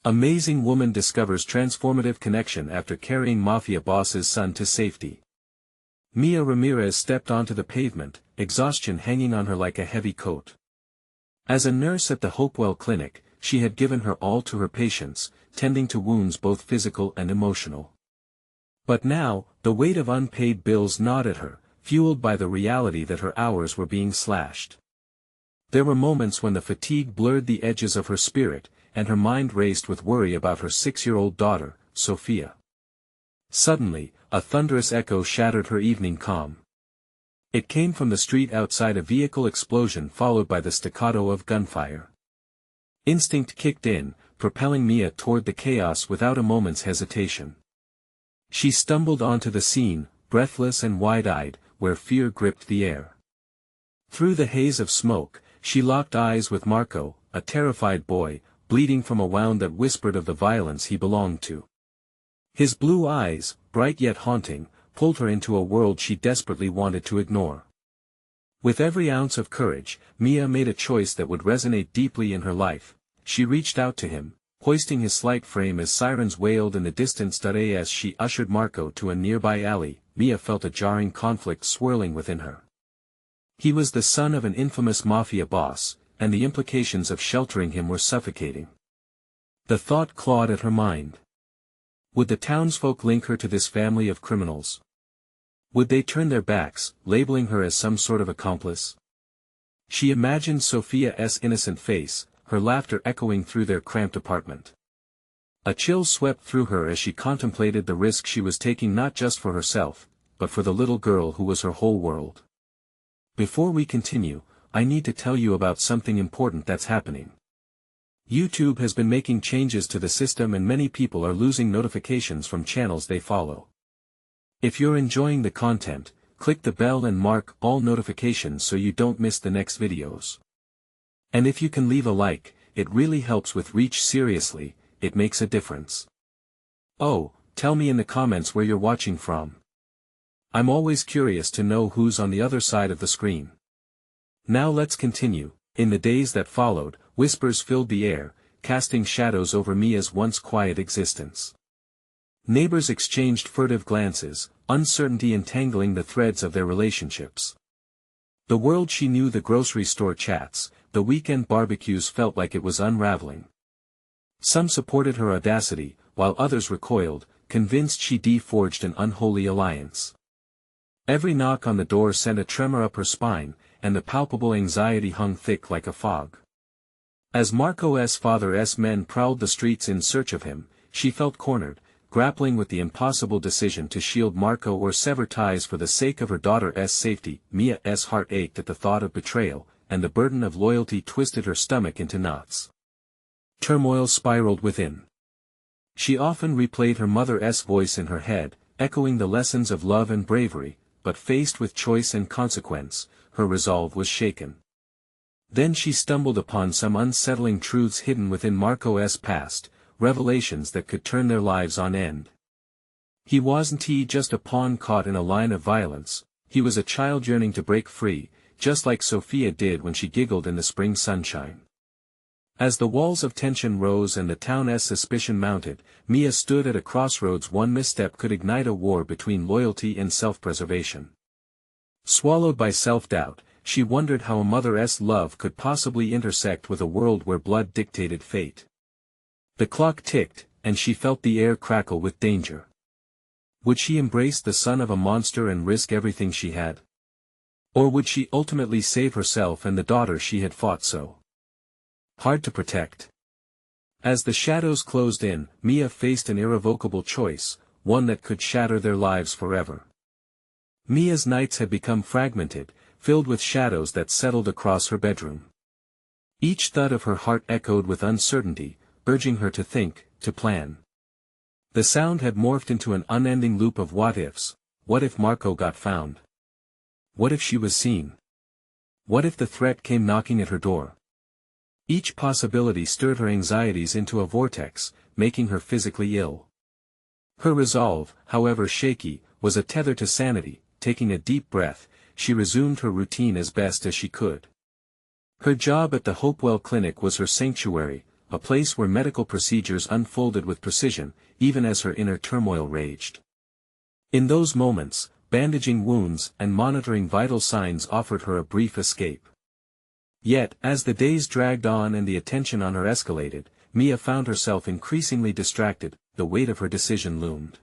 Amazing woman discovers transformative connection after carrying Mafia boss's son to safety. Mia Ramirez stepped onto the pavement, exhaustion hanging on her like a heavy coat. As a nurse at the Hopewell Clinic, she had given her all to her patients, tending to wounds both physical and emotional. But now, the weight of unpaid bills gnawed at her, fueled by the reality that her hours were being slashed. There were moments when the fatigue blurred the edges of her spirit, and her mind raced with worry about her 6-year-old daughter, Sophia. Suddenly, a thunderous echo shattered her evening calm. It came from the street outside, a vehicle explosion followed by the staccato of gunfire. Instinct kicked in, propelling Mia toward the chaos without a moment's hesitation. She stumbled onto the scene, breathless and wide-eyed, where fear gripped the air. Through the haze of smoke, she locked eyes with Marco, a terrified boy, bleeding from a wound that whispered of the violence he belonged to. His blue eyes, bright yet haunting, pulled her into a world she desperately wanted to ignore. With every ounce of courage, Mia made a choice that would resonate deeply in her life. She reached out to him, hoisting his slight frame as sirens wailed in the distance. As she ushered Marco to a nearby alley, Mia felt a jarring conflict swirling within her. He was the son of an infamous Mafia boss, and the implications of sheltering him were suffocating. The thought clawed at her mind. Would the townsfolk link her to this family of criminals? Would they turn their backs, labeling her as some sort of accomplice? She imagined Sophia's innocent face, her laughter echoing through their cramped apartment. A chill swept through her as she contemplated the risk she was taking, not just for herself, but for the little girl who was her whole world. Before we continue, I need to tell you about something important that's happening. YouTube has been making changes to the system and many people are losing notifications from channels they follow. If you're enjoying the content, click the bell and mark all notifications so you don't miss the next videos. And if you can leave a like, it really helps with reach. Seriously, it makes a difference. Oh, tell me in the comments where you're watching from. I'm always curious to know who's on the other side of the screen. Now let's continue. In the days that followed, whispers filled the air, casting shadows over Mia's once quiet existence. Neighbors exchanged furtive glances, uncertainty entangling the threads of their relationships. The world she knew, the grocery store chats, the weekend barbecues, felt like it was unraveling. Some supported her audacity, while others recoiled, convinced she forged an unholy alliance. Every knock on the door sent a tremor up her spine, and the palpable anxiety hung thick like a fog. As Marco's father's men prowled the streets in search of him, she felt cornered, grappling with the impossible decision to shield Marco or sever ties for the sake of her daughter's safety. Mia's heart ached at the thought of betrayal, and the burden of loyalty twisted her stomach into knots. Turmoil spiraled within. She often replayed her mother's voice in her head, echoing the lessons of love and bravery, but faced with choice and consequence, her resolve was shaken. Then she stumbled upon some unsettling truths hidden within Marco's past, revelations that could turn their lives on end. He wasn't just a pawn caught in a line of violence, he was a child yearning to break free, just like Sophia did when she giggled in the spring sunshine. As the walls of tension rose and the town's suspicion mounted, Mia stood at a crossroads. One misstep could ignite a war between loyalty and self-preservation. Swallowed by self-doubt, she wondered how a mother's love could possibly intersect with a world where blood dictated fate. The clock ticked, and she felt the air crackle with danger. Would she embrace the son of a monster and risk everything she had? Or would she ultimately save herself and the daughter she had fought so hard to protect? As the shadows closed in, Mia faced an irrevocable choice, one that could shatter their lives forever. Mia's nights had become fragmented, filled with shadows that settled across her bedroom. Each thud of her heart echoed with uncertainty, urging her to think, to plan. The sound had morphed into an unending loop of what-ifs. What if Marco got found? What if she was seen? What if the threat came knocking at her door? Each possibility stirred her anxieties into a vortex, making her physically ill. Her resolve, however shaky, was a tether to sanity. Taking a deep breath, she resumed her routine as best as she could. Her job at the Hopewell Clinic was her sanctuary, a place where medical procedures unfolded with precision, even as her inner turmoil raged. In those moments, bandaging wounds and monitoring vital signs offered her a brief escape. Yet, as the days dragged on and the attention on her escalated, Mia found herself increasingly distracted. The weight of her decision loomed.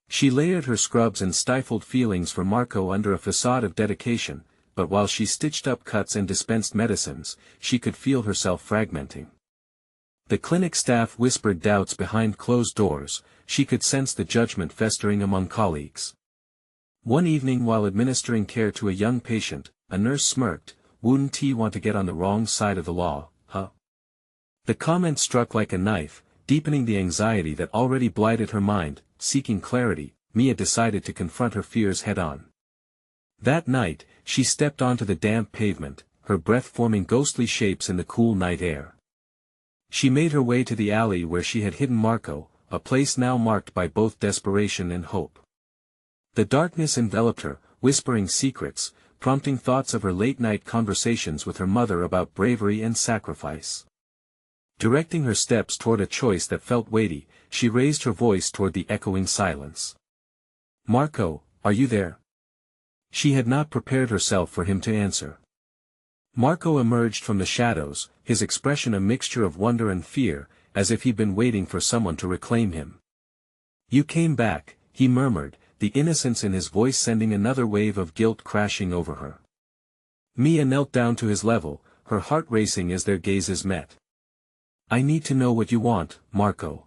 She layered her scrubs and stifled feelings for Marco under a facade of dedication, but while she stitched up cuts and dispensed medicines, she could feel herself fragmenting. The clinic staff whispered doubts behind closed doors, she could sense the judgment festering among colleagues. One evening while administering care to a young patient, a nurse smirked, "Wouldn't he want to get on the wrong side of the law, huh?" The comment struck like a knife, deepening the anxiety that already blighted her mind. Seeking clarity, Mia decided to confront her fears head-on. That night, she stepped onto the damp pavement, her breath forming ghostly shapes in the cool night air. She made her way to the alley where she had hidden Marco, a place now marked by both desperation and hope. The darkness enveloped her, whispering secrets, prompting thoughts of her late-night conversations with her mother about bravery and sacrifice. Directing her steps toward a choice that felt weighty, she raised her voice toward the echoing silence. "Marco, are you there?" She had not prepared herself for him to answer. Marco emerged from the shadows, his expression a mixture of wonder and fear, as if he'd been waiting for someone to reclaim him. "You came back," he murmured, the innocence in his voice sending another wave of guilt crashing over her. Mia knelt down to his level, her heart racing as their gazes met. "I need to know what you want, Marco.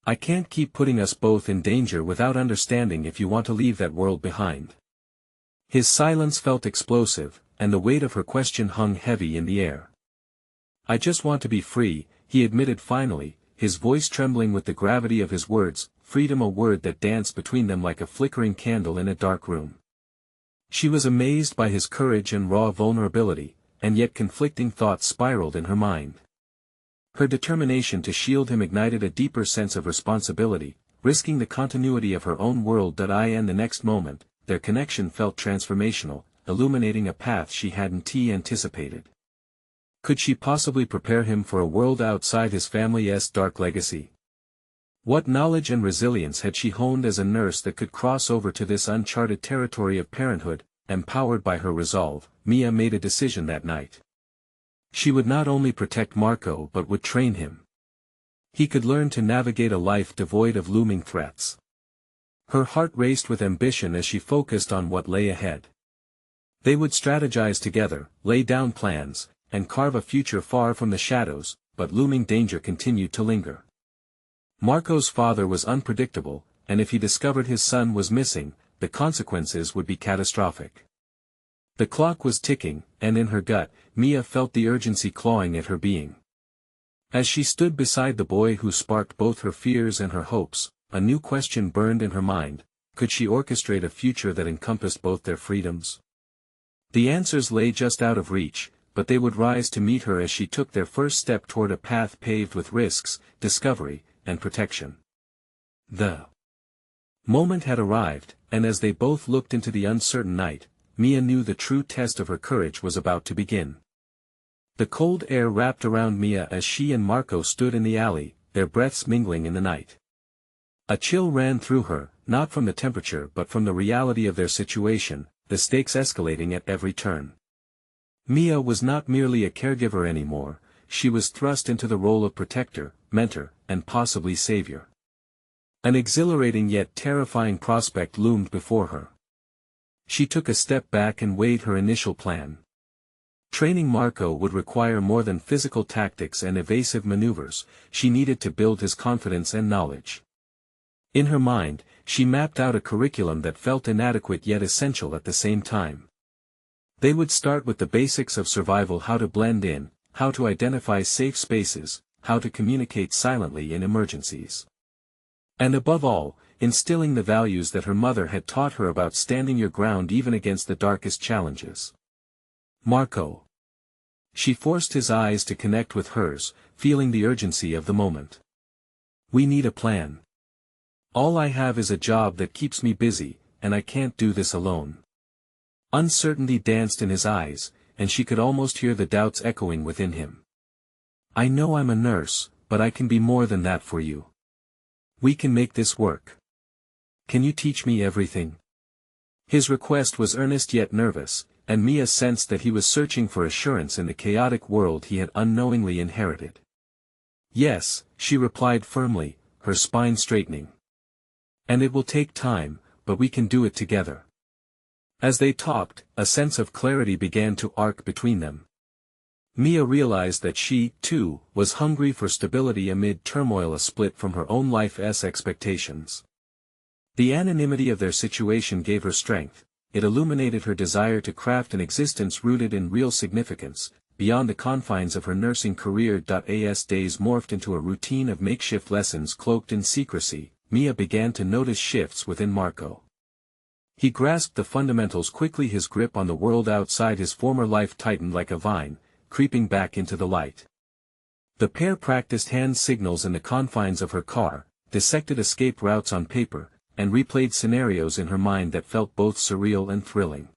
I can't keep putting us both in danger without understanding if you want to leave that world behind." His silence felt explosive, and the weight of her question hung heavy in the air. "I just want to be free," he admitted finally, his voice trembling with the gravity of his words, freedom a word that danced between them like a flickering candle in a dark room. She was amazed by his courage and raw vulnerability, and yet conflicting thoughts spiraled in her mind. Her determination to shield him ignited a deeper sense of responsibility, risking the continuity of her own world. And the next moment, their connection felt transformational, illuminating a path she hadn't anticipated. Could she possibly prepare him for a world outside his family's dark legacy? What knowledge and resilience had she honed as a nurse that could cross over to this uncharted territory of parenthood? Empowered by her resolve, Mia made a decision that night. She would not only protect Marco but would train him. He could learn to navigate a life devoid of looming threats. Her heart raced with ambition as she focused on what lay ahead. They would strategize together, lay down plans, and carve a future far from the shadows, but looming danger continued to linger. Marco's father was unpredictable, and if he discovered his son was missing, the consequences would be catastrophic. The clock was ticking, and in her gut, Mia felt the urgency clawing at her being. As she stood beside the boy who sparked both her fears and her hopes, a new question burned in her mind: could she orchestrate a future that encompassed both their freedoms? The answers lay just out of reach, but they would rise to meet her as she took their first step toward a path paved with risks, discovery, and protection. The moment had arrived, and as they both looked into the uncertain night, Mia knew the true test of her courage was about to begin. The cold air wrapped around Mia as she and Marco stood in the alley, their breaths mingling in the night. A chill ran through her, not from the temperature but from the reality of their situation, the stakes escalating at every turn. Mia was not merely a caregiver anymore, she was thrust into the role of protector, mentor, and possibly savior. An exhilarating yet terrifying prospect loomed before her. She took a step back and weighed her initial plan. Training Marco would require more than physical tactics and evasive maneuvers, she needed to build his confidence and knowledge. In her mind, she mapped out a curriculum that felt inadequate yet essential at the same time. They would start with the basics of survival: how to blend in, how to identify safe spaces, how to communicate silently in emergencies. And above all, instilling the values that her mother had taught her about standing your ground even against the darkest challenges. "Marco." She forced his eyes to connect with hers, feeling the urgency of the moment. "We need a plan. All I have is a job that keeps me busy, and I can't do this alone." Uncertainty danced in his eyes, and she could almost hear the doubts echoing within him. I know I'm a nurse, but I can be more than that for you. We can make this work. Can you teach me everything? His request was earnest yet nervous, and Mia sensed that he was searching for assurance in the chaotic world he had unknowingly inherited. Yes, she replied firmly, her spine straightening. And it will take time, but we can do it together. As they talked, a sense of clarity began to arc between them. Mia realized that she, too, was hungry for stability amid turmoil, a split from her own life's expectations. The anonymity of their situation gave her strength. It illuminated her desire to craft an existence rooted in real significance, beyond the confines of her nursing career. As days morphed into a routine of makeshift lessons cloaked in secrecy, Mia began to notice shifts within Marco. He grasped the fundamentals quickly, his grip on the world outside his former life tightened like a vine, creeping back into the light. The pair practiced hand signals in the confines of her car, dissected escape routes on paper, and replayed scenarios in her mind that felt both surreal and thrilling.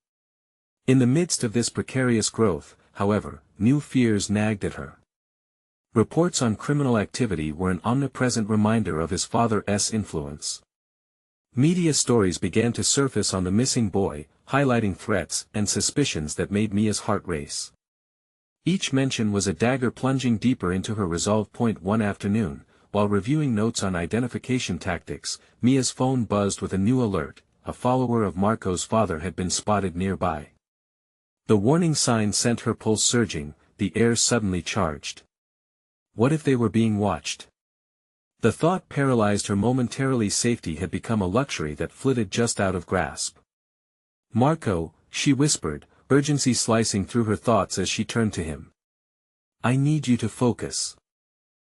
In the midst of this precarious growth, however, new fears nagged at her. Reports on criminal activity were an omnipresent reminder of his father's influence. Media stories began to surface on the missing boy, highlighting threats and suspicions that made Mia's heart race. Each mention was a dagger plunging deeper into her resolve. One afternoon, while reviewing notes on identification tactics, Mia's phone buzzed with a new alert: a follower of Marco's father had been spotted nearby. The warning sign sent her pulse surging, the air suddenly charged. What if they were being watched? The thought paralyzed her momentarily. Safety had become a luxury that flitted just out of grasp. Marco, she whispered, urgency slicing through her thoughts as she turned to him. I need you to focus.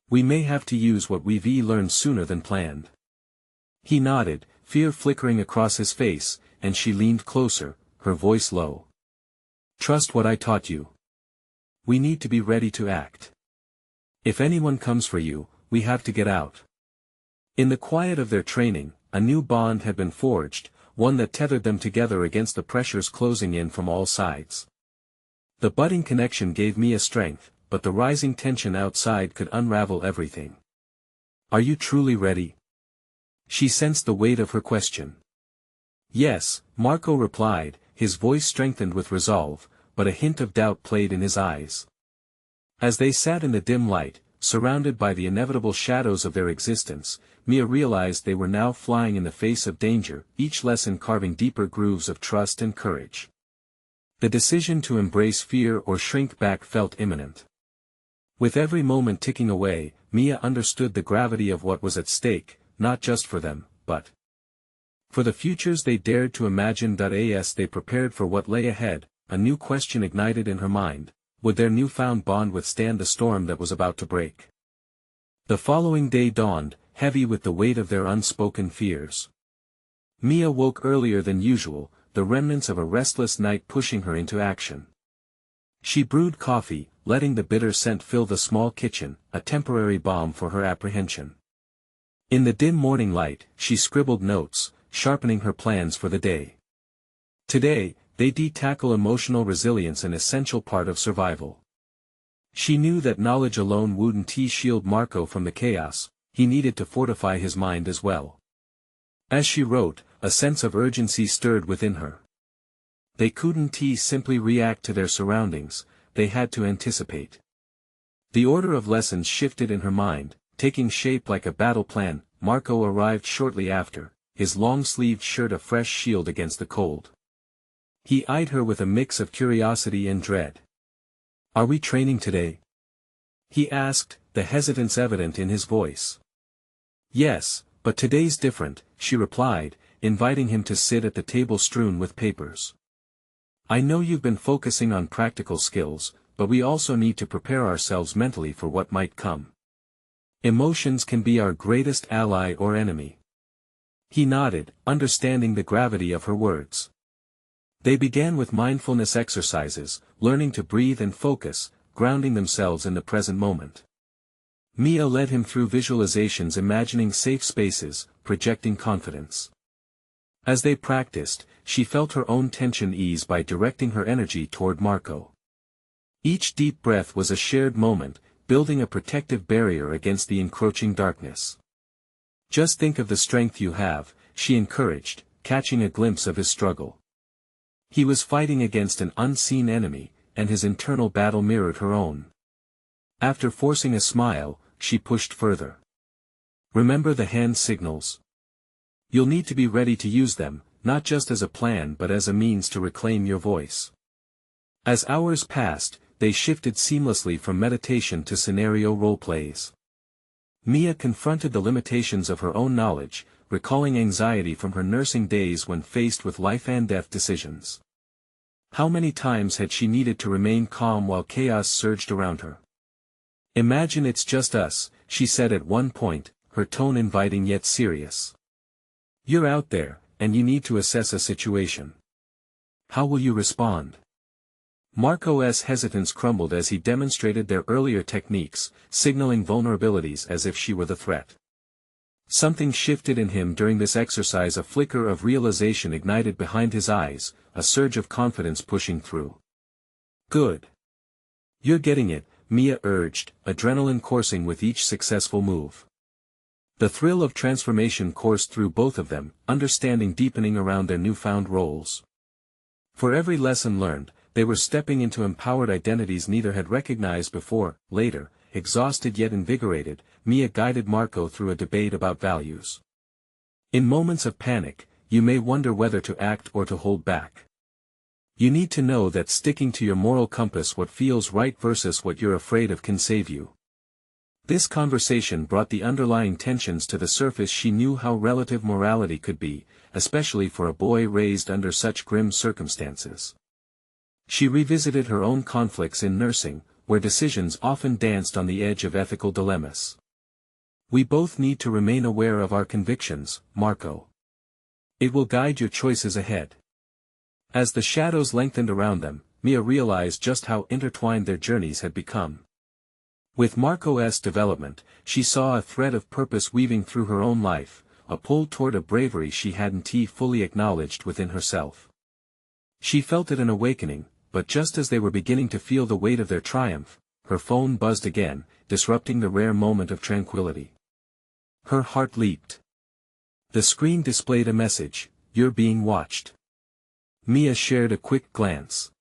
We may have to use what we've learned sooner than planned. He nodded, fear flickering across his face, and she leaned closer, her voice low. Trust what I taught you. We need to be ready to act. If anyone comes for you, we have to get out. In the quiet of their training, a new bond had been forged, one that tethered them together against the pressures closing in from all sides. The budding connection gave Mia strength, but the rising tension outside could unravel everything. Are you truly ready? She sensed the weight of her question. Yes, Marco replied, his voice strengthened with resolve, but a hint of doubt played in his eyes. As they sat in the dim light, surrounded by the inevitable shadows of their existence, Mia realized they were now flying in the face of danger, each lesson carving deeper grooves of trust and courage. The decision to embrace fear or shrink back felt imminent. With every moment ticking away, Mia understood the gravity of what was at stake, not just for them, but for the futures they dared to imagine. As they prepared for what lay ahead, a new question ignited in her mind: would their newfound bond withstand the storm that was about to break? The following day dawned, heavy with the weight of their unspoken fears. Mia woke earlier than usual, the remnants of a restless night pushing her into action. She brewed coffee, letting the bitter scent fill the small kitchen, a temporary balm for her apprehension. In the dim morning light, she scribbled notes, sharpening her plans for the day. Today, they'd tackle emotional resilience, an essential part of survival. She knew that knowledge alone wouldn't shield Marco from the chaos, he needed to fortify his mind as well. As she wrote, a sense of urgency stirred within her. They couldn't simply react to their surroundings, they had to anticipate. The order of lessons shifted in her mind, taking shape like a battle plan. Marco arrived shortly after, his long-sleeved shirt a fresh shield against the cold. He eyed her with a mix of curiosity and dread. Are we training today? He asked, the hesitance evident in his voice. Yes, but today's different, she replied, inviting him to sit at the table strewn with papers. I know you've been focusing on practical skills, but we also need to prepare ourselves mentally for what might come. Emotions can be our greatest ally or enemy. He nodded, understanding the gravity of her words. They began with mindfulness exercises, learning to breathe and focus, grounding themselves in the present moment. Mia led him through visualizations, imagining safe spaces, projecting confidence. As they practiced, she felt her own tension ease by directing her energy toward Marco. Each deep breath was a shared moment, building a protective barrier against the encroaching darkness. Just think of the strength you have, she encouraged, catching a glimpse of his struggle. He was fighting against an unseen enemy, and his internal battle mirrored her own. After forcing a smile, she pushed further. Remember the hand signals? You'll need to be ready to use them, not just as a plan but as a means to reclaim your voice. As hours passed, they shifted seamlessly from meditation to scenario roleplays. Mia confronted the limitations of her own knowledge, recalling anxiety from her nursing days when faced with life-and-death decisions. How many times had she needed to remain calm while chaos surged around her? "Imagine it's just us," she said at one point, her tone inviting yet serious. "You're out there, and you need to assess a situation. How will you respond?" Marco's hesitance crumbled as he demonstrated their earlier techniques, signaling vulnerabilities as if she were the threat. Something shifted in him during this exercise, a flicker of realization ignited behind his eyes, a surge of confidence pushing through. "Good. You're getting it," Mia urged, adrenaline coursing with each successful move. The thrill of transformation coursed through both of them, understanding deepening around their newfound roles. For every lesson learned, they were stepping into empowered identities neither had recognized before. Later, exhausted yet invigorated, Mia guided Marco through a debate about values. In moments of panic, you may wonder whether to act or to hold back. You need to know that sticking to your moral compass, what feels right versus what you're afraid of, can save you. This conversation brought the underlying tensions to the surface. She knew how relative morality could be, especially for a boy raised under such grim circumstances. She revisited her own conflicts in nursing, where decisions often danced on the edge of ethical dilemmas. "We both need to remain aware of our convictions, Marco. It will guide your choices ahead." As the shadows lengthened around them, Mia realized just how intertwined their journeys had become. With Marco's development, she saw a thread of purpose weaving through her own life, a pull toward a bravery she hadn't fully acknowledged within herself. She felt it an awakening, but just as they were beginning to feel the weight of their triumph, her phone buzzed again, disrupting the rare moment of tranquility. Her heart leaped. The screen displayed a message: "You're being watched." Mia shared a quick glance.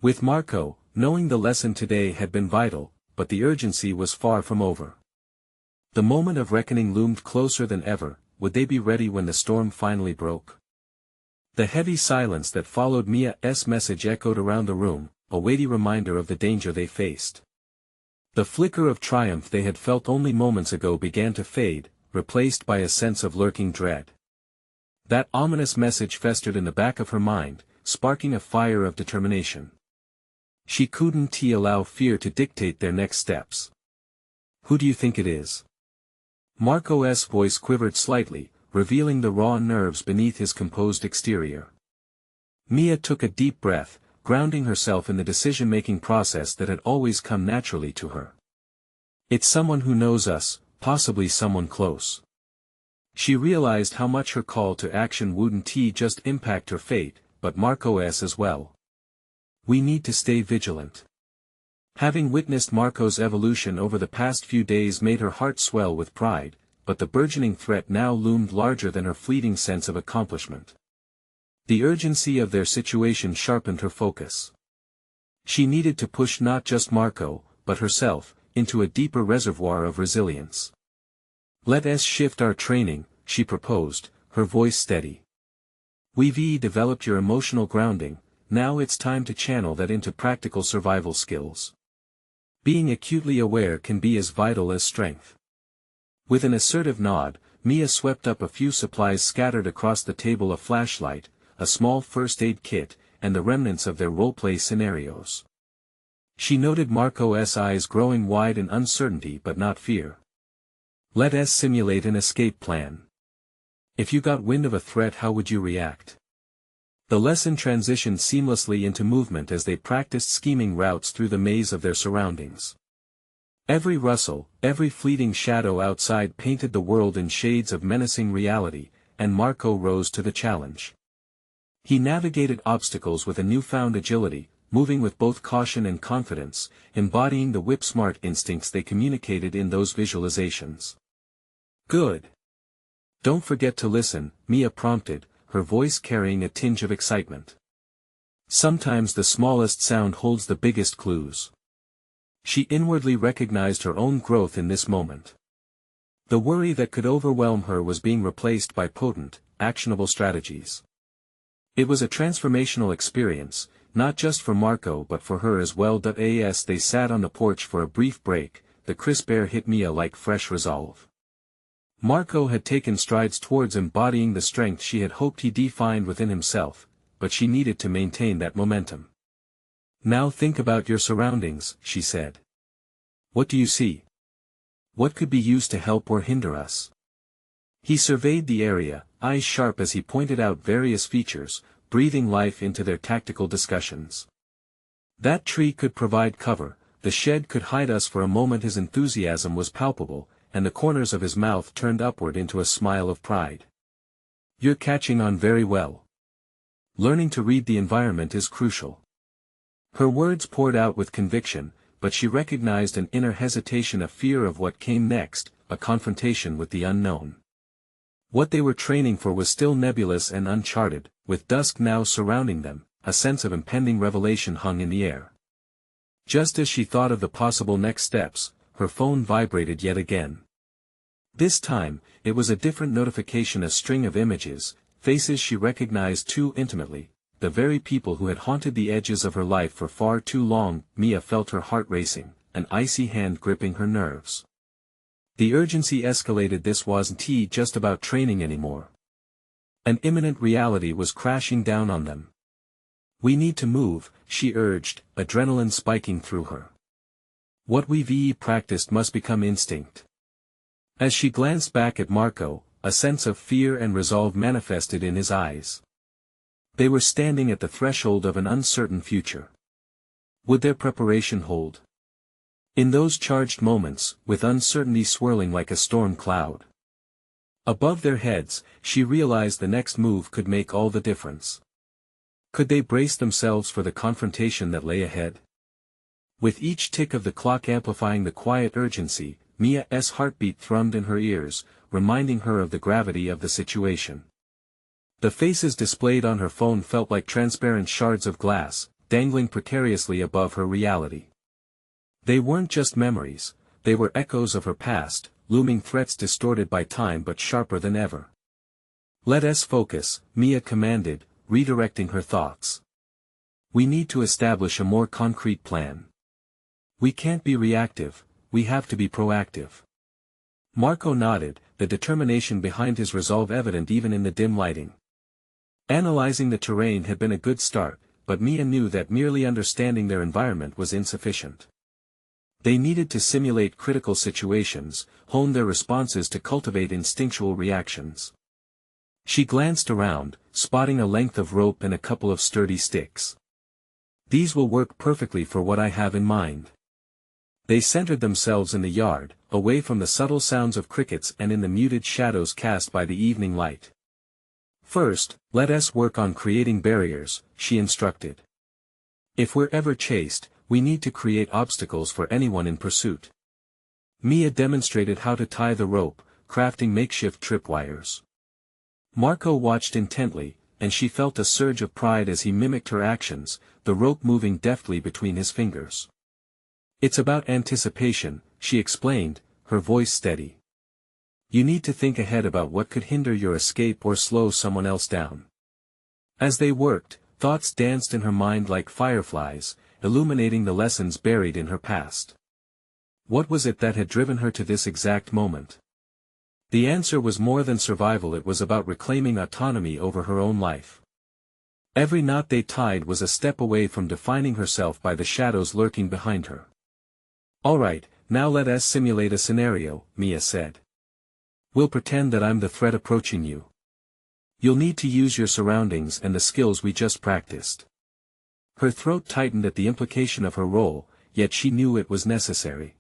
With Marco, knowing the lesson today had been vital, but the urgency was far from over. The moment of reckoning loomed closer than ever. Would they be ready when the storm finally broke? The heavy silence that followed Mia's message echoed around the room, a weighty reminder of the danger they faced. The flicker of triumph they had felt only moments ago began to fade, replaced by a sense of lurking dread. That ominous message festered in the back of her mind, sparking a fire of determination. She couldn't allow fear to dictate their next steps. "Who do you think it is?" Marco's voice quivered slightly, revealing the raw nerves beneath his composed exterior. Mia took a deep breath, grounding herself in the decision-making process that had always come naturally to her. "It's someone who knows us, possibly someone close." She realized how much her call to action wouldn't just impact her fate, but Marco's as well. "We need to stay vigilant." Having witnessed Marco's evolution over the past few days made her heart swell with pride, but the burgeoning threat now loomed larger than her fleeting sense of accomplishment. The urgency of their situation sharpened her focus. She needed to push not just Marco, but herself, into a deeper reservoir of resilience. "Let's shift our training," she proposed, her voice steady. "We've developed your emotional grounding, now it's time to channel that into practical survival skills. Being acutely aware can be as vital as strength." With an assertive nod, Mia swept up a few supplies scattered across the table: a flashlight, a small first aid kit, and the remnants of their roleplay scenarios. She noted Marco's eyes growing wide in uncertainty but not fear. "Let's simulate an escape plan. If you got wind of a threat, how would you react?" The lesson transitioned seamlessly into movement as they practiced scheming routes through the maze of their surroundings. Every rustle, every fleeting shadow outside painted the world in shades of menacing reality, and Marco rose to the challenge. He navigated obstacles with a newfound agility, moving with both caution and confidence, embodying the whip-smart instincts they communicated in those visualizations. Good. Don't forget to listen, Mia prompted, her voice carrying a tinge of excitement. Sometimes the smallest sound holds the biggest clues. She inwardly recognized her own growth in this moment. The worry that could overwhelm her was being replaced by potent, actionable strategies. It was a transformational experience, not just for Marco but for her as well. As they sat on the porch for a brief break, the crisp air hit Mia like fresh resolve. Marco had taken strides towards embodying the strength she had hoped he defined within himself, but she needed to maintain that momentum. Now think about your surroundings, she said. What do you see? What could be used to help or hinder us? He surveyed the area, eyes sharp as he pointed out various features, breathing life into their tactical discussions. That tree could provide cover, the shed could hide us for a moment. His enthusiasm was palpable, and the corners of his mouth turned upward into a smile of pride. You're catching on very well. Learning to read the environment is crucial. Her words poured out with conviction, but she recognized an inner hesitation, a fear of what came next, a confrontation with the unknown. What they were training for was still nebulous and uncharted, with dusk now surrounding them, a sense of impending revelation hung in the air. Just as she thought of the possible next steps, her phone vibrated yet again. This time, it was a different notification, a string of images, faces she recognized too intimately, the very people who had haunted the edges of her life for far too long. Mia felt her heart racing, an icy hand gripping her nerves. The urgency escalated. This wasn't just about training anymore. An imminent reality was crashing down on them. We need to move, she urged, adrenaline spiking through her. What we've practiced must become instinct. As she glanced back at Marco, a sense of fear and resolve manifested in his eyes. They were standing at the threshold of an uncertain future. Would their preparation hold? In those charged moments, with uncertainty swirling like a storm cloud above their heads, she realized the next move could make all the difference. Could they brace themselves for the confrontation that lay ahead? With each tick of the clock amplifying the quiet urgency, Mia's heartbeat thrummed in her ears, reminding her of the gravity of the situation. The faces displayed on her phone felt like transparent shards of glass, dangling precariously above her reality. They weren't just memories, they were echoes of her past, looming threats distorted by time but sharper than ever. Let us focus, Mia commanded, redirecting her thoughts. We need to establish a more concrete plan. We can't be reactive, we have to be proactive. Marco nodded, the determination behind his resolve evident even in the dim lighting. Analyzing the terrain had been a good start, but Mia knew that merely understanding their environment was insufficient. They needed to simulate critical situations, hone their responses to cultivate instinctual reactions. She glanced around, spotting a length of rope and a couple of sturdy sticks. These will work perfectly for what I have in mind. They centered themselves in the yard, away from the subtle sounds of crickets and in the muted shadows cast by the evening light. First, let us work on creating barriers, she instructed. If we're ever chased, we need to create obstacles for anyone in pursuit. Mia demonstrated how to tie the rope, crafting makeshift tripwires. Marco watched intently, and she felt a surge of pride as he mimicked her actions, the rope moving deftly between his fingers. It's about anticipation, she explained, her voice steady. You need to think ahead about what could hinder your escape or slow someone else down. As they worked, thoughts danced in her mind like fireflies, illuminating the lessons buried in her past. What was it that had driven her to this exact moment? The answer was more than survival. It was about reclaiming autonomy over her own life. Every knot they tied was a step away from defining herself by the shadows lurking behind her. All right, now let us simulate a scenario, Mia said. We'll pretend that I'm the threat approaching you. You'll need to use your surroundings and the skills we just practiced. Her throat tightened at the implication of her role, yet she knew it was necessary.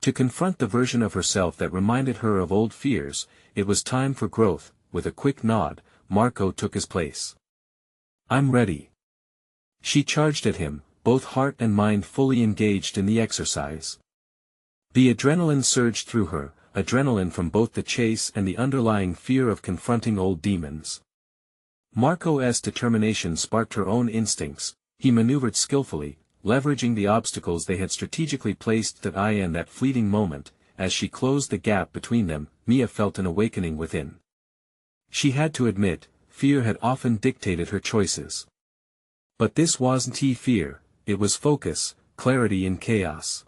To confront the version of herself that reminded her of old fears, it was time for growth. With a quick nod, Marco took his place. I'm ready. She charged at him, both heart and mind fully engaged in the exercise. The adrenaline surged through her, adrenaline from both the chase and the underlying fear of confronting old demons. Marco's determination sparked her own instincts. He maneuvered skillfully, leveraging the obstacles they had strategically placed in that fleeting moment. As she closed the gap between them, Mia felt an awakening within. She had to admit, fear had often dictated her choices. But this wasn't fear, it was focus, clarity in chaos.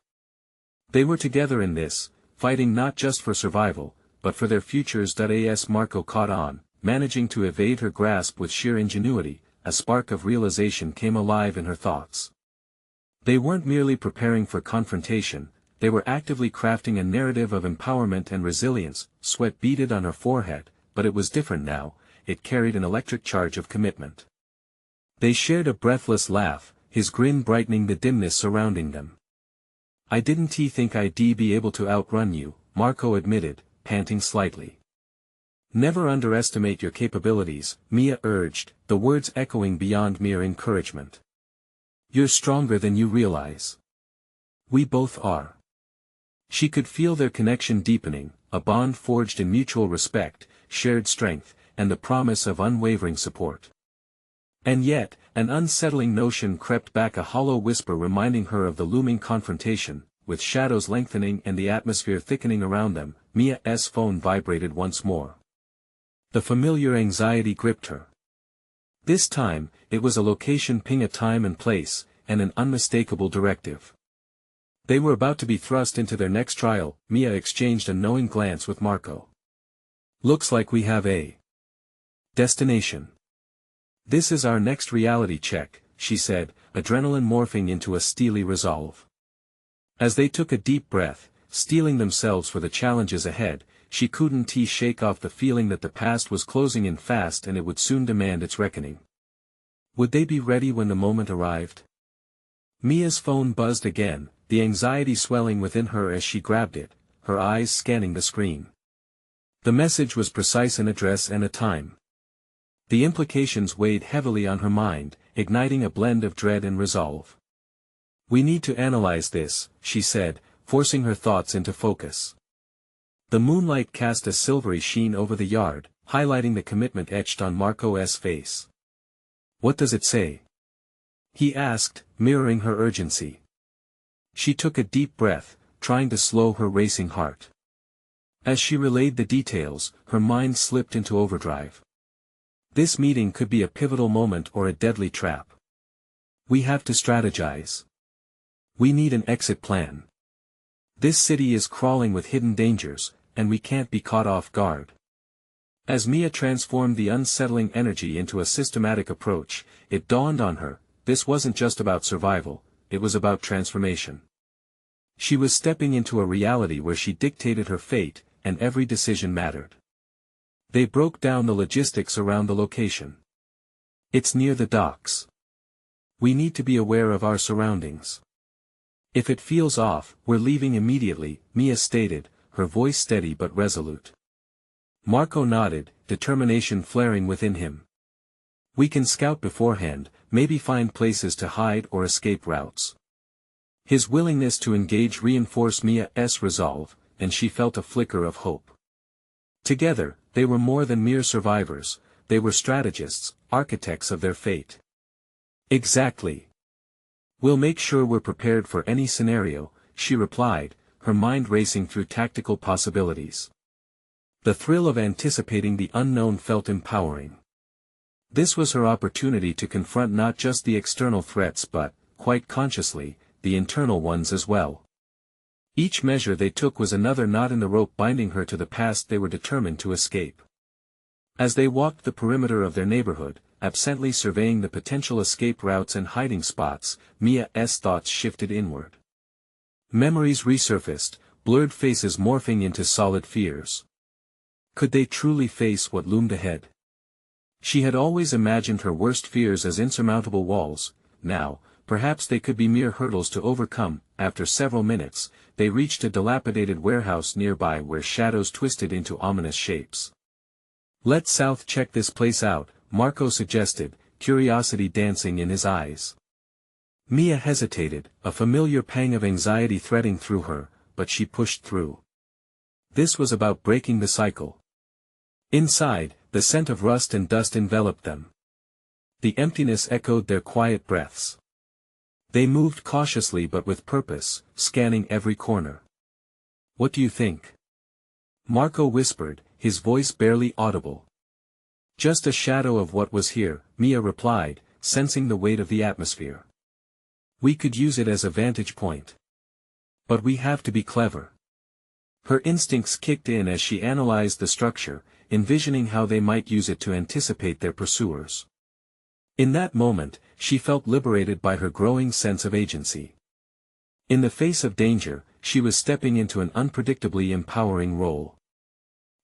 They were together in this, fighting not just for survival, but for their futures. As Marco caught on, managing to evade her grasp with sheer ingenuity, a spark of realization came alive in her thoughts. They weren't merely preparing for confrontation, they were actively crafting a narrative of empowerment and resilience. Sweat beaded on her forehead, but it was different now, it carried an electric charge of commitment. They shared a breathless laugh, his grin brightening the dimness surrounding them. "I didn't think I'd be able to outrun you," Marco admitted, panting slightly. "Never underestimate your capabilities," Mia urged, the words echoing beyond mere encouragement. "You're stronger than you realize. We both are." She could feel their connection deepening, a bond forged in mutual respect, shared strength, and the promise of unwavering support. And yet, an unsettling notion crept back, a hollow whisper reminding her of the looming confrontation. With shadows lengthening and the atmosphere thickening around them, Mia's phone vibrated once more. The familiar anxiety gripped her. This time, it was a location ping, a time and place, and an unmistakable directive. They were about to be thrust into their next trial. Mia exchanged a knowing glance with Marco. "Looks like we have a destination. This is our next reality check," she said, adrenaline morphing into a steely resolve. As they took a deep breath, steeling themselves for the challenges ahead, she couldn't shake off the feeling that the past was closing in fast and it would soon demand its reckoning. Would they be ready when the moment arrived? Mia's phone buzzed again, the anxiety swelling within her as she grabbed it, her eyes scanning the screen. The message was precise, an address and a time. The implications weighed heavily on her mind, igniting a blend of dread and resolve. "We need to analyze this," she said, forcing her thoughts into focus. The moonlight cast a silvery sheen over the yard, highlighting the commitment etched on Marco's face. "What does it say?" he asked, mirroring her urgency. She took a deep breath, trying to slow her racing heart. As she relayed the details, her mind slipped into overdrive. This meeting could be a pivotal moment or a deadly trap. "We have to strategize. We need an exit plan. This city is crawling with hidden dangers, and we can't be caught off guard." As Mia transformed the unsettling energy into a systematic approach, it dawned on her, this wasn't just about survival, it was about transformation. She was stepping into a reality where she dictated her fate, and every decision mattered. They broke down the logistics around the location. "It's near the docks. We need to be aware of our surroundings. If it feels off, we're leaving immediately," Mia stated, her voice steady but resolute. Marco nodded, determination flaring within him. "We can scout beforehand, maybe find places to hide or escape routes." His willingness to engage reinforced Mia's resolve, and she felt a flicker of hope. Together, they were more than mere survivors, they were strategists, architects of their fate. "Exactly. We'll make sure we're prepared for any scenario," she replied, her mind racing through tactical possibilities. The thrill of anticipating the unknown felt empowering. This was her opportunity to confront not just the external threats but, quite consciously, the internal ones as well. Each measure they took was another knot in the rope binding her to the past they were determined to escape. As they walked the perimeter of their neighborhood, absently surveying the potential escape routes and hiding spots, Mia's thoughts shifted inward. Memories resurfaced, blurred faces morphing into solid fears. Could they truly face what loomed ahead? She had always imagined her worst fears as insurmountable walls. Now, perhaps they could be mere hurdles to overcome. After several minutes, they reached a dilapidated warehouse nearby where shadows twisted into ominous shapes. "Let's check this place out," Marco suggested, curiosity dancing in his eyes. Mia hesitated, a familiar pang of anxiety threading through her, but she pushed through. This was about breaking the cycle. Inside, the scent of rust and dust enveloped them. The emptiness echoed their quiet breaths. They moved cautiously but with purpose, scanning every corner. "What do you think?" Marco whispered, his voice barely audible. "Just a shadow of what was here," Mia replied, sensing the weight of the atmosphere. "We could use it as a vantage point. But we have to be clever." Her instincts kicked in as she analyzed the structure, envisioning how they might use it to anticipate their pursuers. In that moment, she felt liberated by her growing sense of agency. In the face of danger, she was stepping into an unpredictably empowering role.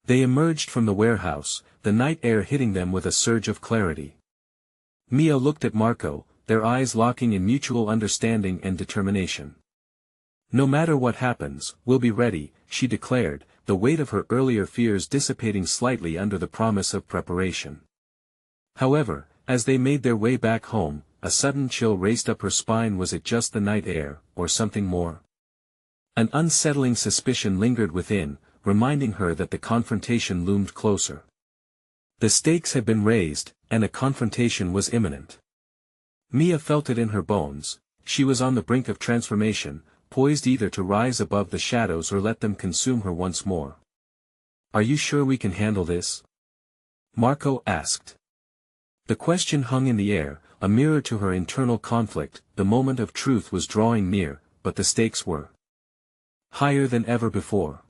They emerged from the warehouse, the night air hitting them with a surge of clarity. Mia looked at Marco, their eyes locking in mutual understanding and determination. "No matter what happens, we'll be ready," she declared, the weight of her earlier fears dissipating slightly under the promise of preparation. However, as they made their way back home, a sudden chill raced up her spine. Was it just the night air, or something more? An unsettling suspicion lingered within, reminding her that the confrontation loomed closer. The stakes had been raised, and a confrontation was imminent. Mia felt it in her bones. She was on the brink of transformation, poised either to rise above the shadows or let them consume her once more. "Are you sure we can handle this?" Marco asked. The question hung in the air, a mirror to her internal conflict. The moment of truth was drawing near, but the stakes were higher than ever before.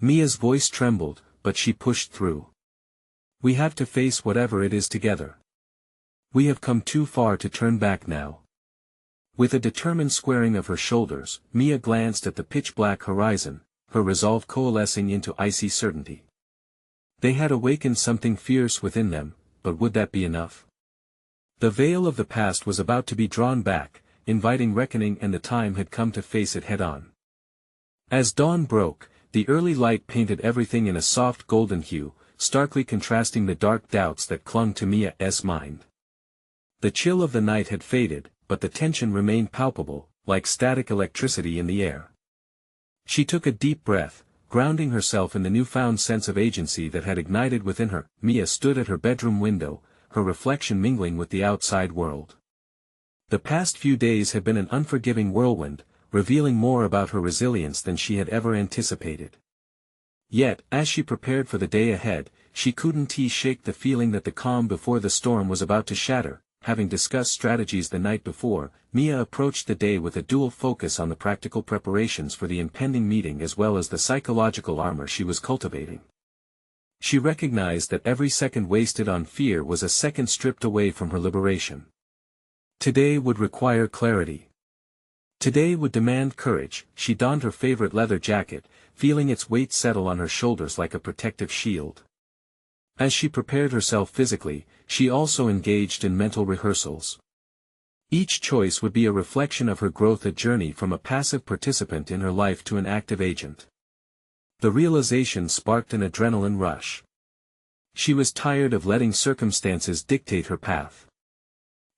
Mia's voice trembled, but she pushed through. "We have to face whatever it is together. We have come too far to turn back now." With a determined squaring of her shoulders, Mia glanced at the pitch-black horizon, her resolve coalescing into icy certainty. They had awakened something fierce within them, but would that be enough? The veil of the past was about to be drawn back, inviting reckoning, and the time had come to face it head-on. As dawn broke, the early light painted everything in a soft golden hue, starkly contrasting the dark doubts that clung to Mia's mind. The chill of the night had faded, but the tension remained palpable, like static electricity in the air. She took a deep breath, grounding herself in the newfound sense of agency that had ignited within her. Mia stood at her bedroom window, her reflection mingling with the outside world. The past few days had been an unforgiving whirlwind, revealing more about her resilience than she had ever anticipated. Yet, as she prepared for the day ahead, she couldn't shake the feeling that the calm before the storm was about to shatter. Having discussed strategies the night before, Mia approached the day with a dual focus on the practical preparations for the impending meeting as well as the psychological armor she was cultivating. She recognized that every second wasted on fear was a second stripped away from her liberation. Today would require clarity. Today would demand courage. She donned her favorite leather jacket, feeling its weight settle on her shoulders like a protective shield. As she prepared herself physically, she also engaged in mental rehearsals. Each choice would be a reflection of her growth, a journey from a passive participant in her life to an active agent. The realization sparked an adrenaline rush. She was tired of letting circumstances dictate her path.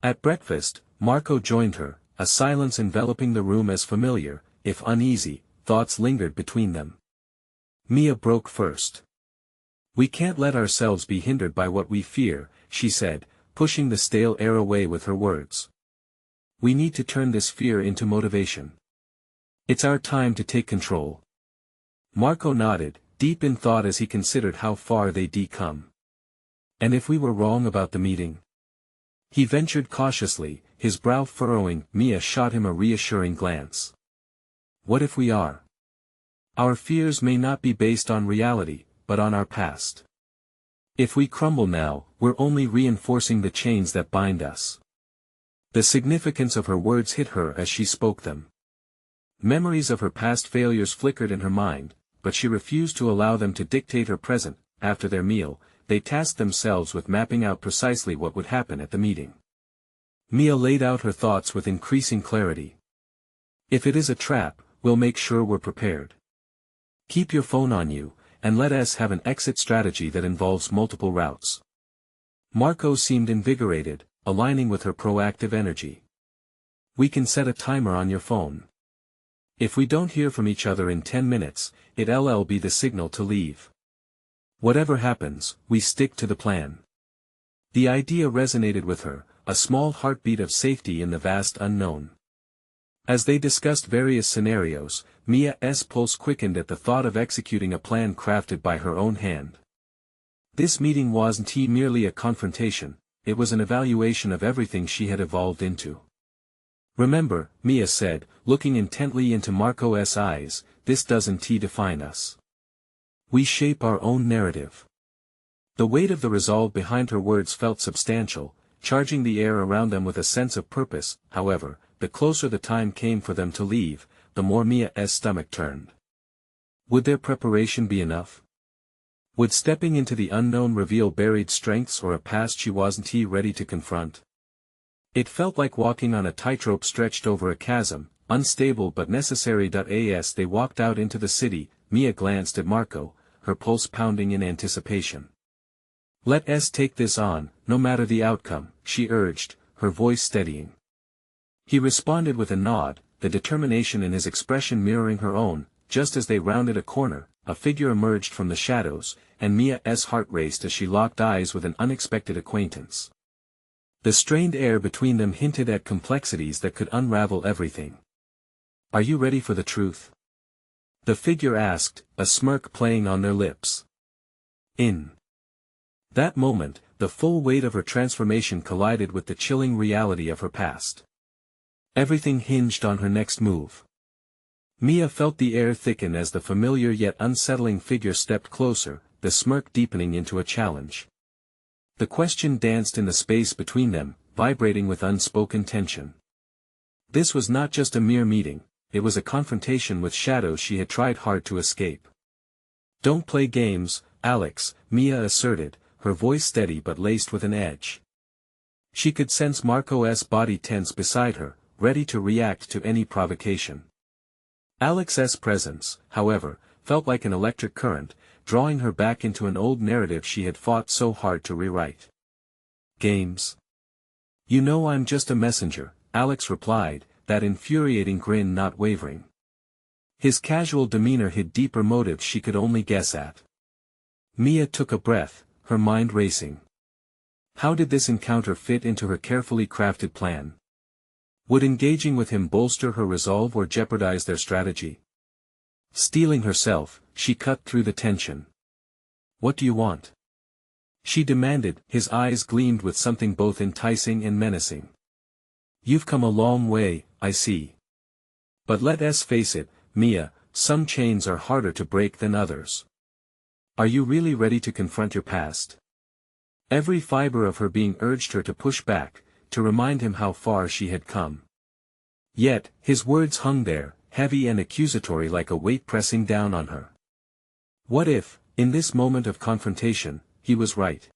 At breakfast, Marco joined her, a silence enveloping the room as familiar, if uneasy, thoughts lingered between them. Mia broke first. "We can't let ourselves be hindered by what we fear," she said, pushing the stale air away with her words. "We need to turn this fear into motivation. It's our time to take control." Marco nodded, deep in thought as he considered how far they'd come. "And if we were wrong about the meeting?" He ventured cautiously, his brow furrowing. Mia shot him a reassuring glance. "What if we are? Our fears may not be based on reality, but on our past. If we crumble now, we're only reinforcing the chains that bind us." The significance of her words hit her as she spoke them. Memories of her past failures flickered in her mind, but she refused to allow them to dictate her present. After their meal, they tasked themselves with mapping out precisely what would happen at the meeting. Mia laid out her thoughts with increasing clarity. "If it is a trap, we'll make sure we're prepared. Keep your phone on you, and let us have an exit strategy that involves multiple routes." Marco seemed invigorated, aligning with her proactive energy. We can set a timer on your phone. If we don't hear from each other in 10 minutes, it'll be the signal to leave. Whatever happens, we stick to the plan. The idea resonated with her, a small heartbeat of safety in the vast unknown. As they discussed various scenarios, Mia's pulse quickened at the thought of executing a plan crafted by her own hand. This meeting wasn't merely a confrontation, it was an evaluation of everything she had evolved into. Remember, Mia said, looking intently into Marco's eyes, this doesn't define us. We shape our own narrative. The weight of the resolve behind her words felt substantial, charging the air around them with a sense of purpose. However, the closer the time came for them to leave, the more Mia's stomach turned. Would their preparation be enough? Would stepping into the unknown reveal buried strengths or a past she wasn't ready to confront? It felt like walking on a tightrope stretched over a chasm, unstable but necessary. As they walked out into the city, Mia glanced at Marco, her pulse pounding in anticipation. Let's take this on, no matter the outcome, she urged, her voice steadying. He responded with a nod, the determination in his expression mirroring her own. Just as they rounded a corner, a figure emerged from the shadows, and Mia's heart raced as she locked eyes with an unexpected acquaintance. The strained air between them hinted at complexities that could unravel everything. Are you ready for the truth? The figure asked, a smirk playing on their lips. In that moment, the full weight of her transformation collided with the chilling reality of her past. Everything hinged on her next move. Mia felt the air thicken as the familiar yet unsettling figure stepped closer, the smirk deepening into a challenge. The question danced in the space between them, vibrating with unspoken tension. This was not just a mere meeting, it was a confrontation with shadows she had tried hard to escape. Don't play games, Alex, Mia asserted, her voice steady but laced with an edge. She could sense Marco's body tense beside her, ready to react to any provocation. Alex's presence, however, felt like an electric current, drawing her back into an old narrative she had fought so hard to rewrite. Games? You know I'm just a messenger, Alex replied, that infuriating grin not wavering. His casual demeanor hid deeper motives she could only guess at. Mia took a breath, her mind racing. How did this encounter fit into her carefully crafted plan? Would engaging with him bolster her resolve or jeopardize their strategy? Steeling herself, she cut through the tension. What do you want? She demanded, his eyes gleamed with something both enticing and menacing. You've come a long way, I see. But let's face it, Mia, some chains are harder to break than others. Are you really ready to confront your past? Every fiber of her being urged her to push back, to remind him how far she had come. Yet, his words hung there, heavy and accusatory like a weight pressing down on her. What if, in this moment of confrontation, he was right?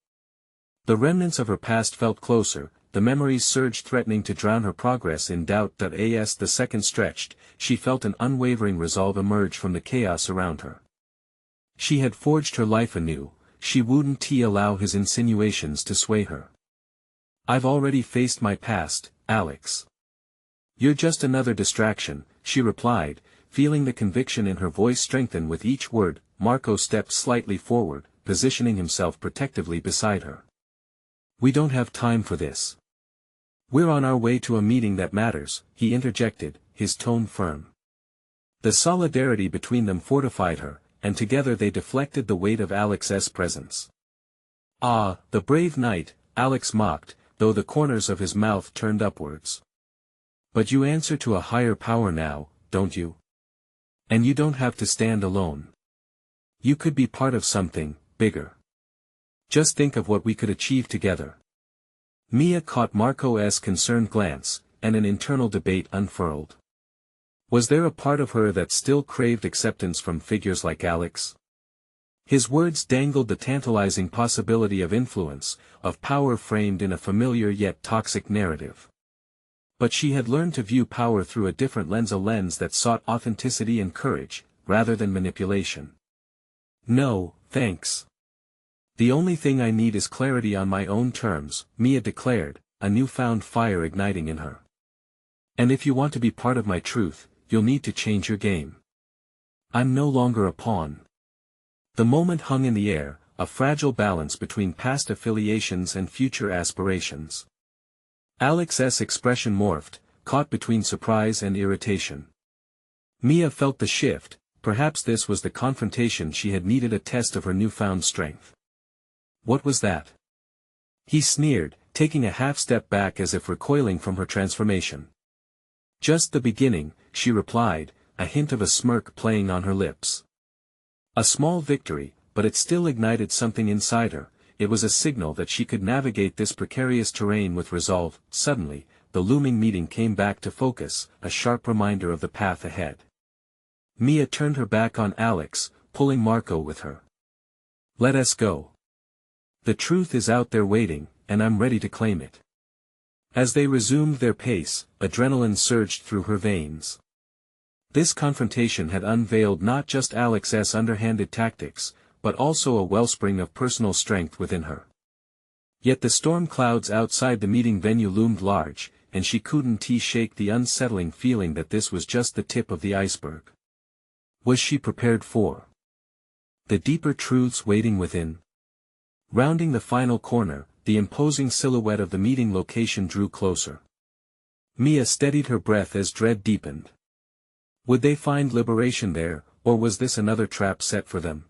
The remnants of her past felt closer, the memories surged threatening to drown her progress in doubt. As the second stretched, she felt an unwavering resolve emerge from the chaos around her. She had forged her life anew, she wouldn't allow his insinuations to sway her. I've already faced my past, Alex. You're just another distraction, she replied, feeling the conviction in her voice strengthen with each word. Marco stepped slightly forward, positioning himself protectively beside her. We don't have time for this. We're on our way to a meeting that matters, he interjected, his tone firm. The solidarity between them fortified her, and together they deflected the weight of Alex's presence. Ah, the brave knight, Alex mocked, though the corners of his mouth turned upwards. But you answer to a higher power now, don't you? And you don't have to stand alone. You could be part of something bigger. Just think of what we could achieve together. Mia caught Marco's concerned glance, and an internal debate unfurled. Was there a part of her that still craved acceptance from figures like Alex? His words dangled the tantalizing possibility of influence, of power framed in a familiar yet toxic narrative. But she had learned to view power through a different lens, a lens that sought authenticity and courage, rather than manipulation. No, thanks. The only thing I need is clarity on my own terms, Mia declared, a newfound fire igniting in her. And if you want to be part of my truth, you'll need to change your game. I'm no longer a pawn. The moment hung in the air, a fragile balance between past affiliations and future aspirations. Alex's expression morphed, caught between surprise and irritation. Mia felt the shift, perhaps this was the confrontation she had needed, a test of her newfound strength. What was that? He sneered, taking a half-step back as if recoiling from her transformation. Just the beginning, she replied, a hint of a smirk playing on her lips. A small victory, but it still ignited something inside her. It was a signal that she could navigate this precarious terrain with resolve. Suddenly, the looming meeting came back to focus, a sharp reminder of the path ahead. Mia turned her back on Alex, pulling Marco with her. Let us go. The truth is out there waiting, and I'm ready to claim it. As they resumed their pace, adrenaline surged through her veins. This confrontation had unveiled not just Alex's underhanded tactics, but also a wellspring of personal strength within her. Yet the storm clouds outside the meeting venue loomed large, and she couldn't shake the unsettling feeling that this was just the tip of the iceberg. Was she prepared for the deeper truths waiting within? Rounding the final corner, the imposing silhouette of the meeting location drew closer. Mia steadied her breath as dread deepened. Would they find liberation there, or was this another trap set for them?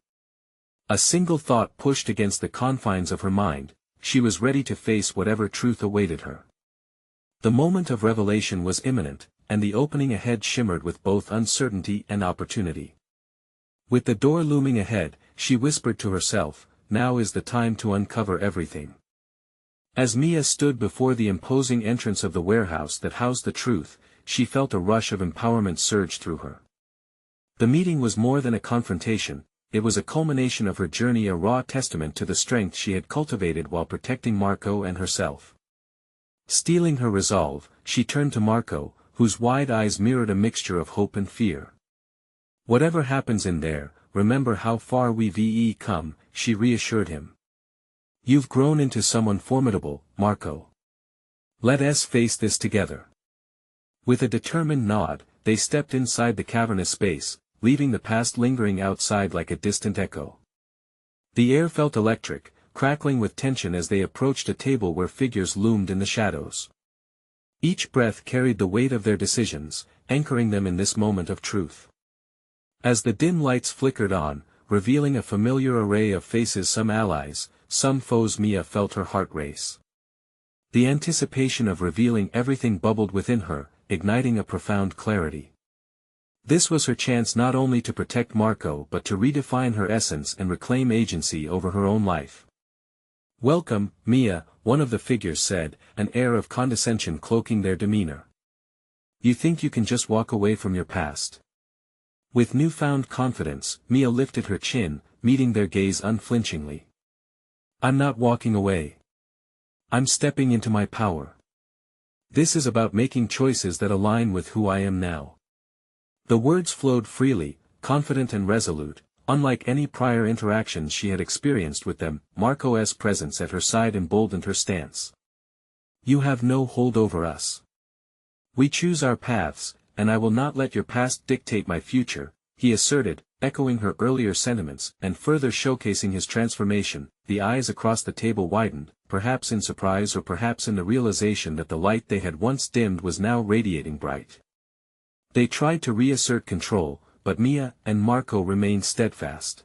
A single thought pushed against the confines of her mind. She was ready to face whatever truth awaited her. The moment of revelation was imminent, and the opening ahead shimmered with both uncertainty and opportunity. With the door looming ahead, she whispered to herself, now is the time to uncover everything. As Mia stood before the imposing entrance of the warehouse that housed the truth, she felt a rush of empowerment surge through her. The meeting was more than a confrontation, it was a culmination of her journey, a raw testament to the strength she had cultivated while protecting Marco and herself. Steeling her resolve, she turned to Marco, whose wide eyes mirrored a mixture of hope and fear. Whatever happens in there, remember how far we've come, she reassured him. You've grown into someone formidable, Marco. Let us face this together. With a determined nod, they stepped inside the cavernous space, leaving the past lingering outside like a distant echo. The air felt electric, crackling with tension as they approached a table where figures loomed in the shadows. Each breath carried the weight of their decisions, anchoring them in this moment of truth. As the dim lights flickered on, revealing a familiar array of faces, some allies, some foes, Mia felt her heart race. The anticipation of revealing everything bubbled within her, igniting a profound clarity. This was her chance not only to protect Marco but to redefine her essence and reclaim agency over her own life. Welcome, Mia, one of the figures said, an air of condescension cloaking their demeanor. You think you can just walk away from your past? With newfound confidence, Mia lifted her chin, meeting their gaze unflinchingly. I'm not walking away. I'm stepping into my power. This is about making choices that align with who I am now. The words flowed freely, confident and resolute, unlike any prior interactions she had experienced with them. Marco's presence at her side emboldened her stance. You have no hold over us. We choose our paths, and I will not let your past dictate my future, he asserted, echoing her earlier sentiments, and further showcasing his transformation. The eyes across the table widened, perhaps in surprise or perhaps in the realization that the light they had once dimmed was now radiating bright. They tried to reassert control, but Mia and Marco remained steadfast.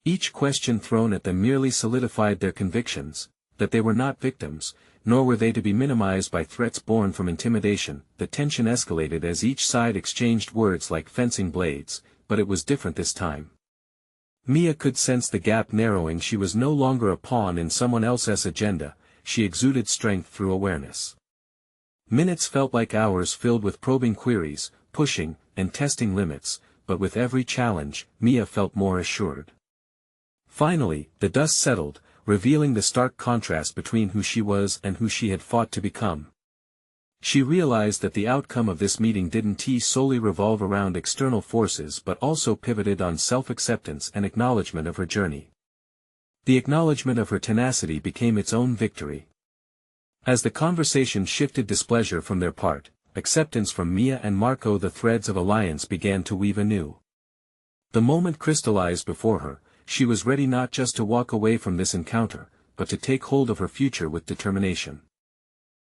Each question thrown at them merely solidified their convictions, that they were not victims, nor were they to be minimized by threats born from intimidation. The tension escalated as each side exchanged words like fencing blades, but it was different this time. Mia could sense the gap narrowing. She was no longer a pawn in someone else's agenda, she exuded strength through awareness. Minutes felt like hours filled with probing queries, pushing, and testing limits, but with every challenge, Mia felt more assured. Finally, the dust settled, revealing the stark contrast between who she was and who she had fought to become. She realized that the outcome of this meeting didn't solely revolve around external forces but also pivoted on self-acceptance and acknowledgement of her journey. The acknowledgement of her tenacity became its own victory. As the conversation shifted displeasure from their part, acceptance from Mia and Marco. The threads of alliance began to weave anew. The moment crystallized before her, she was ready not just to walk away from this encounter, but to take hold of her future with determination.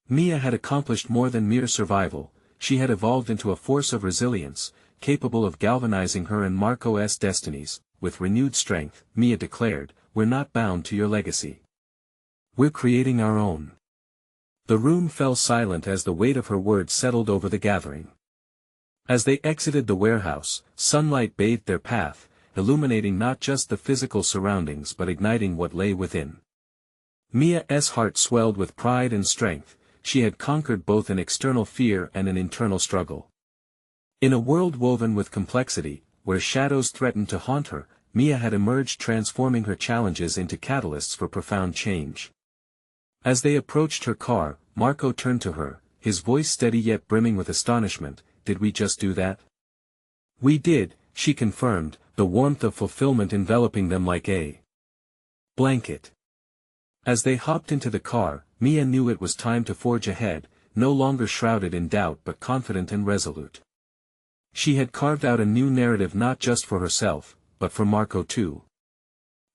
Mia had accomplished more than mere survival, she had evolved into a force of resilience, capable of galvanizing her and Marco's destinies. With renewed strength, Mia declared, "We're not bound to your legacy. We're creating our own." The room fell silent as the weight of her words settled over the gathering. As they exited the warehouse, sunlight bathed their path, illuminating not just the physical surroundings but igniting what lay within. Mia's heart swelled with pride and strength. She had conquered both an external fear and an internal struggle. In a world woven with complexity, where shadows threatened to haunt her, Mia had emerged, transforming her challenges into catalysts for profound change. As they approached her car, Marco turned to her, his voice steady yet brimming with astonishment. "Did we just do that?" "We did," she confirmed, the warmth of fulfillment enveloping them like a blanket. As they hopped into the car, Mia knew it was time to forge ahead, no longer shrouded in doubt but confident and resolute. She had carved out a new narrative not just for herself, but for Marco too.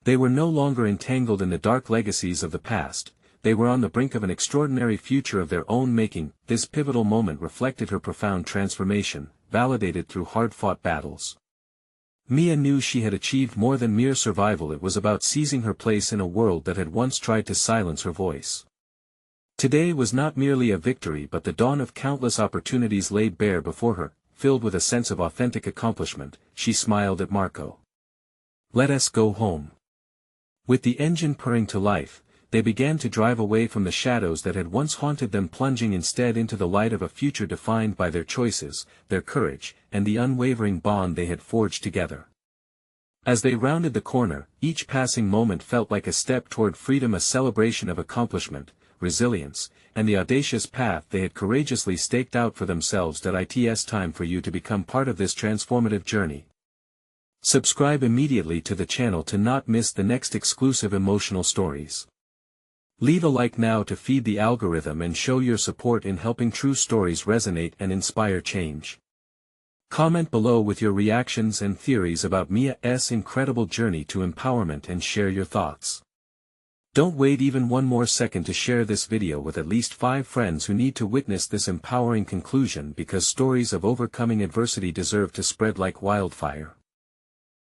They were no longer entangled in the dark legacies of the past, they were on the brink of an extraordinary future of their own making. This pivotal moment reflected her profound transformation, validated through hard-fought battles. Mia knew she had achieved more than mere survival. It was about seizing her place in a world that had once tried to silence her voice. Today was not merely a victory but the dawn of countless opportunities laid bare before her. Filled with a sense of authentic accomplishment, she smiled at Marco. "Let us go home." With the engine purring to life, they began to drive away from the shadows that had once haunted them, plunging instead into the light of a future defined by their choices, their courage, and the unwavering bond they had forged together. As they rounded the corner, each passing moment felt like a step toward freedom, a celebration of accomplishment, resilience, and the audacious path they had courageously staked out for themselves. It's time for you to become part of this transformative journey. Subscribe immediately to the channel to not miss the next exclusive emotional stories. Leave a like now to feed the algorithm and show your support in helping true stories resonate and inspire change. Comment below with your reactions and theories about Mia's incredible journey to empowerment and share your thoughts. Don't wait even one more second to share this video with at least 5 friends who need to witness this empowering conclusion, because stories of overcoming adversity deserve to spread like wildfire.